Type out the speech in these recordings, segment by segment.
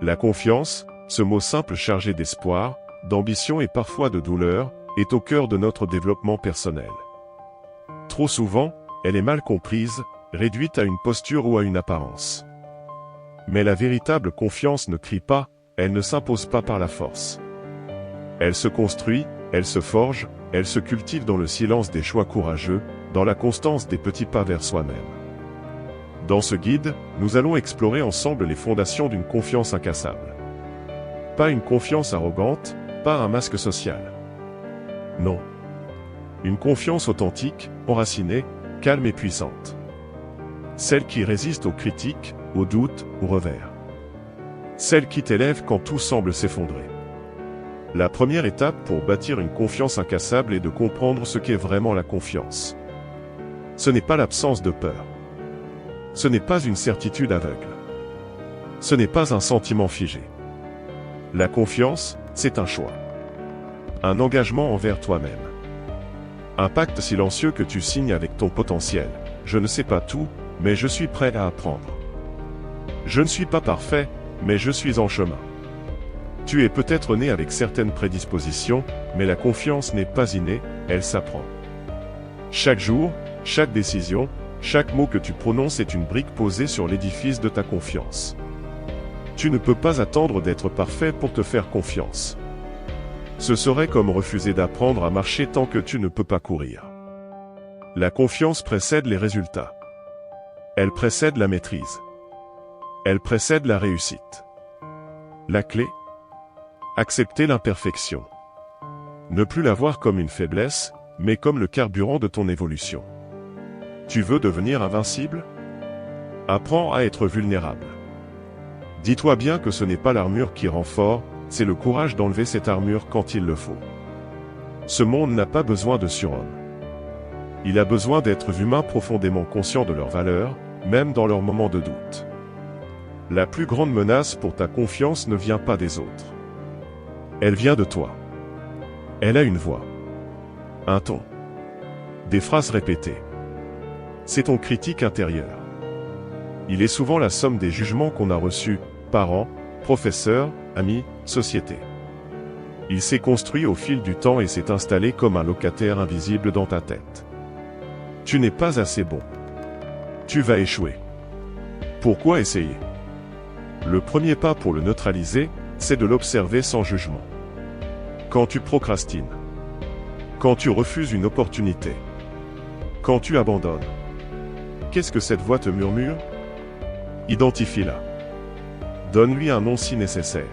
La confiance, ce mot simple chargé d'espoir, d'ambition et parfois de douleur, est au cœur de notre développement personnel. Trop souvent, elle est mal comprise, réduite à une posture ou à une apparence. Mais la véritable confiance ne crie pas, elle ne s'impose pas par la force. Elle se construit, elle se forge, elle se cultive dans le silence des choix courageux, dans la constance des petits pas vers soi-même. Dans ce guide, nous allons explorer ensemble les fondations d'une confiance incassable. Pas une confiance arrogante, pas un masque social. Non. Une confiance authentique, enracinée, calme et puissante. Celle qui résiste aux critiques, aux doutes, aux revers. Celle qui t'élève quand tout semble s'effondrer. La première étape pour bâtir une confiance incassable est de comprendre ce qu'est vraiment la confiance. Ce n'est pas l'absence de peur. Ce n'est pas une certitude aveugle. Ce n'est pas un sentiment figé. La confiance, c'est un choix. Un engagement envers toi-même. Un pacte silencieux que tu signes avec ton potentiel. Je ne sais pas tout, mais je suis prêt à apprendre. Je ne suis pas parfait, mais je suis en chemin. Tu es peut-être né avec certaines prédispositions, mais la confiance n'est pas innée, elle s'apprend. Chaque jour, chaque décision, chaque mot que tu prononces est une brique posée sur l'édifice de ta confiance. Tu ne peux pas attendre d'être parfait pour te faire confiance. Ce serait comme refuser d'apprendre à marcher tant que tu ne peux pas courir. La confiance précède les résultats. Elle précède la maîtrise. Elle précède la réussite. La clé ? Accepter l'imperfection. Ne plus la voir comme une faiblesse, mais comme le carburant de ton évolution. Tu veux devenir invincible ? Apprends à être vulnérable. Dis-toi bien que ce n'est pas l'armure qui rend fort, c'est le courage d'enlever cette armure quand il le faut. Ce monde n'a pas besoin de surhommes. Il a besoin d'êtres humains profondément conscients de leurs valeurs, même dans leurs moments de doute. La plus grande menace pour ta confiance ne vient pas des autres. Elle vient de toi. Elle a une voix. Un ton. Des phrases répétées. C'est ton critique intérieur. Il est souvent la somme des jugements qu'on a reçus, parents, professeurs, amis, société. Il s'est construit au fil du temps et s'est installé comme un locataire invisible dans ta tête. Tu n'es pas assez bon. Tu vas échouer. Pourquoi essayer ? Le premier pas pour le neutraliser, c'est de l'observer sans jugement. Quand tu procrastines. Quand tu refuses une opportunité. Quand tu abandonnes. Qu'est-ce que cette voix te murmure ? Identifie-la. Donne-lui un nom si nécessaire.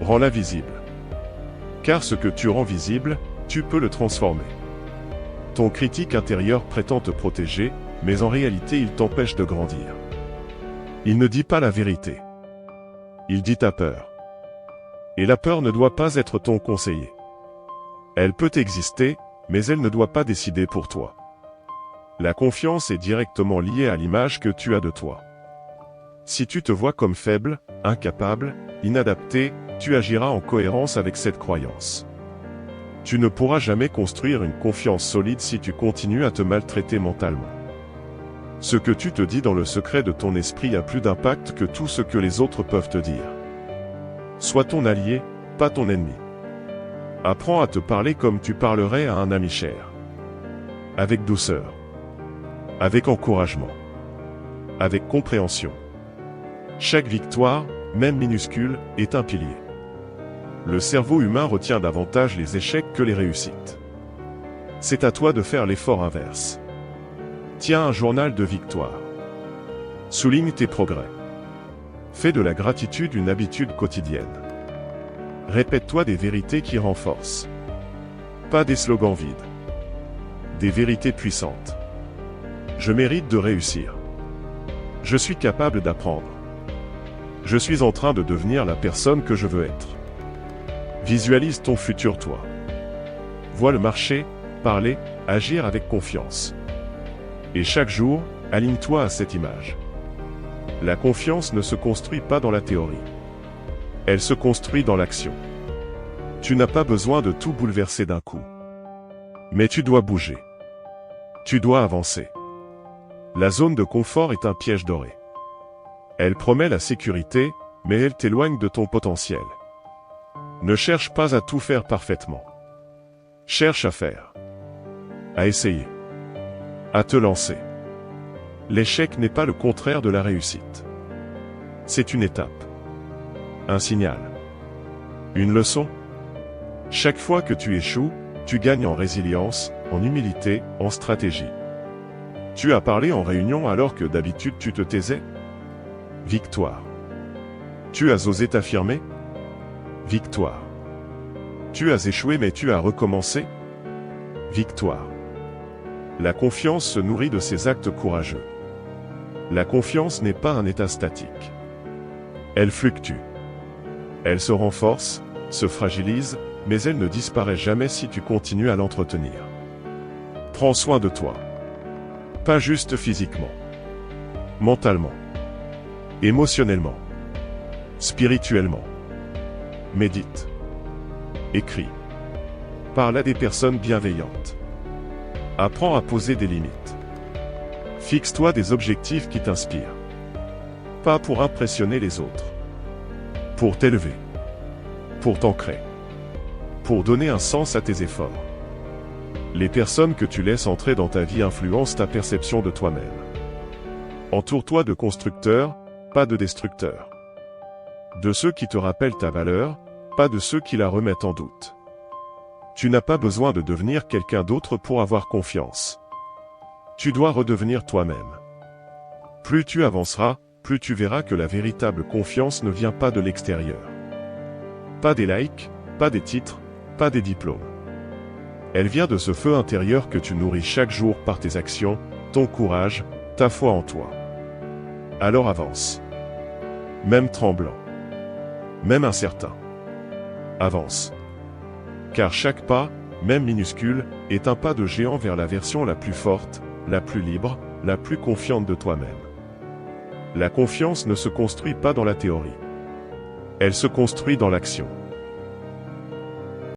Rends-la visible. Car ce que tu rends visible, tu peux le transformer. Ton critique intérieur prétend te protéger, mais en réalité il t'empêche de grandir. Il ne dit pas la vérité. Il dit ta peur. Et la peur ne doit pas être ton conseiller. Elle peut exister, mais elle ne doit pas décider pour toi. La confiance est directement liée à l'image que tu as de toi. Si tu te vois comme faible, incapable, inadapté, tu agiras en cohérence avec cette croyance. Tu ne pourras jamais construire une confiance solide si tu continues à te maltraiter mentalement. Ce que tu te dis dans le secret de ton esprit a plus d'impact que tout ce que les autres peuvent te dire. Sois ton allié, pas ton ennemi. Apprends à te parler comme tu parlerais à un ami cher. Avec douceur. Avec encouragement. Avec compréhension. Chaque victoire, même minuscule, est un pilier. Le cerveau humain retient davantage les échecs que les réussites. C'est à toi de faire l'effort inverse. Tiens un journal de victoire. Souligne tes progrès. Fais de la gratitude une habitude quotidienne. Répète-toi des vérités qui renforcent. Pas des slogans vides. Des vérités puissantes. Je mérite de réussir. Je suis capable d'apprendre. Je suis en train de devenir la personne que je veux être. Visualise ton futur toi. Vois le marcher, parler, agir avec confiance. Et chaque jour, aligne-toi à cette image. La confiance ne se construit pas dans la théorie. Elle se construit dans l'action. Tu n'as pas besoin de tout bouleverser d'un coup. Mais tu dois bouger. Tu dois avancer. La zone de confort est un piège doré. Elle promet la sécurité, mais elle t'éloigne de ton potentiel. Ne cherche pas à tout faire parfaitement. Cherche à faire. À essayer. À te lancer. L'échec n'est pas le contraire de la réussite. C'est une étape. Un signal. Une leçon. Chaque fois que tu échoues, tu gagnes en résilience, en humilité, en stratégie. Tu as parlé en réunion alors que d'habitude tu te taisais? Victoire. Tu as osé t'affirmer? Victoire. Tu as échoué mais tu as recommencé? Victoire. La confiance se nourrit de ces actes courageux. La confiance n'est pas un état statique. Elle fluctue. Elle se renforce, se fragilise, mais elle ne disparaît jamais si tu continues à l'entretenir. Prends soin de toi. Pas juste physiquement. Mentalement. Émotionnellement. Spirituellement. Médite. Écris. Parle à des personnes bienveillantes. Apprends à poser des limites. Fixe-toi des objectifs qui t'inspirent. Pas pour impressionner les autres. Pour t'élever. Pour t'ancrer. Pour donner un sens à tes efforts. Les personnes que tu laisses entrer dans ta vie influencent ta perception de toi-même. Entoure-toi de constructeurs, pas de destructeurs. De ceux qui te rappellent ta valeur, pas de ceux qui la remettent en doute. Tu n'as pas besoin de devenir quelqu'un d'autre pour avoir confiance. Tu dois redevenir toi-même. Plus tu avanceras, plus tu verras que la véritable confiance ne vient pas de l'extérieur. Pas des likes, pas des titres, pas des diplômes. Elle vient de ce feu intérieur que tu nourris chaque jour par tes actions, ton courage, ta foi en toi. Alors avance. Même tremblant. Même incertain. Avance. Car chaque pas, même minuscule, est un pas de géant vers la version la plus forte, la plus libre, la plus confiante de toi-même. La confiance ne se construit pas dans la théorie. Elle se construit dans l'action.